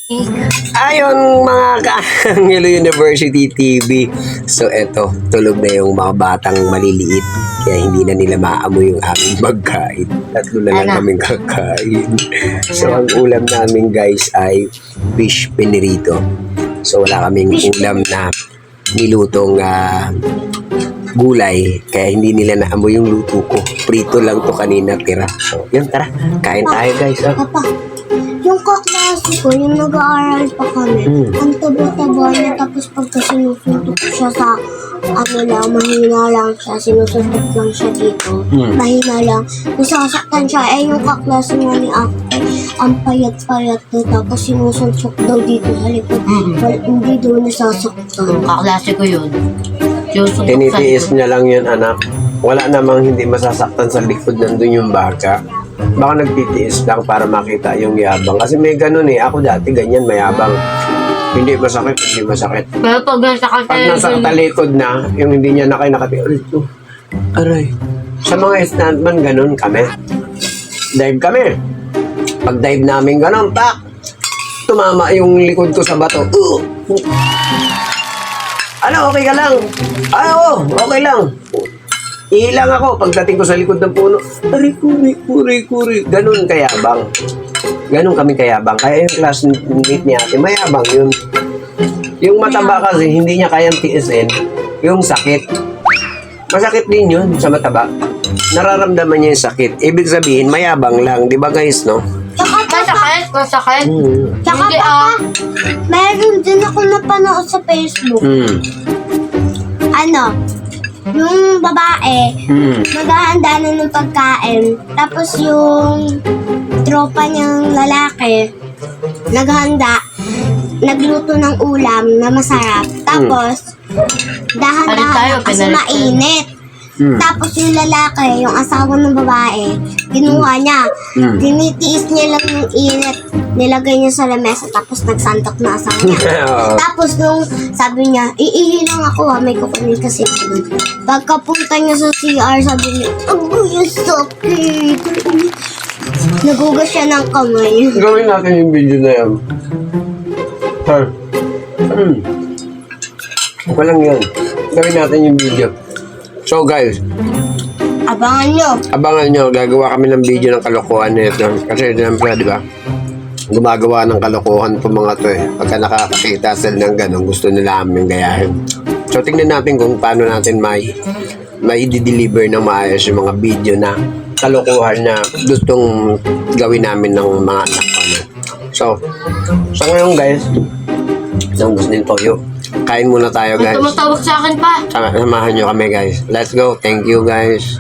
Ayon mga ka-Angelo University TV. So eto, tulog na yung mga batang maliliit. Kaya hindi na nila maamoy yung aming pagkain. Tatlo na lang kaming kakain. So ang ulam namin guys ay fish pinirito. So wala kaming ulam na nilutong gulay. Kaya hindi nila naamoy yung luto ko. Prito lang to kanina tira. So yun, tara. Kain tayo guys. Papa, yung kaklase ko, yung nag-aaral pa kami, ang taba-taba niya, tapos pagka sinusuntok siya sa, mahina lang siya, sinusuntok lang siya dito, mahina lang, nasasaktan siya, yung kaklase nga ni Ate, ang payat-payat na, tapos sinusuntok daw dito sa likod, hindi daw nasasaktan. Kaklase ko yun. Tinitiis niya lang yun, anak. Wala namang hindi masasaktan sa likod, nandun yung baka. Baka nagtitiis lang para makita yung yabang. Kasi may ganun eh. Ako dati ganyan, mayabang. Hindi masakit, hindi masakit. Pero pag Nasa talikod na, yung hindi niya nakati, aray. Sa mga stuntman, ganun kami. Dive kami. Pag dive namin ganun, pak! Tumama yung likod ko sa bato. Ano, okay ka lang? Ay, oo, okay lang. Ilang ako pagdating ko sa likod ng puno. Aray, kuri. Ganun kayabang. Ganun kami kayabang. Kaya yung classmate niya ate, mayabang yun. Yung mataba kasi, hindi niya kayang tiisin yung sakit. Masakit din yun sa mataba. Nararamdaman niya yung sakit. Ibig sabihin, mayabang lang. Di ba guys, no? Masakit. Tsaka Hindi, papa, meron din ako napanood sa Facebook. Yung babae, maghahanda na ng pagkain. Tapos yung tropa niyang lalaki, naghanda, nagluto ng ulam na masarap. Tapos, dahan-dahan kasi mainit. Tapos yung lalaki, yung asawa ng babae, kinuha niya. Tinitiis niya lang yung init. Nilagay niya sa lamesa, tapos nagsantok na asawa niya. Tapos nung sabi niya, iihi lang ako may kukunin kasi ako. Pagkapunta niya sa CR, sabi niya, agoy, ang sakit. Nagugas siya ng kamay. Gawin natin yung video na yan. Walang yan. Gawin natin yung video. So guys, abangan nyo, gagawa kami ng video ng kalokohan nito. Kasi siyempre, di ba, gumagawa ng kalokohan po mga to eh. Pagka nakakakita sila ng ganun, gusto nila aming gayahin. So tingnan natin kung paano natin may i-deliver ng maayos yung mga video na kalokohan na gustong gawin namin ng mga anak ko. So, sa ngayon guys, nang gusto din po yun. Kain muna tayo guys. Tumatawag sa akin pa. Samahan nyo kami guys. Let's go. Thank you guys.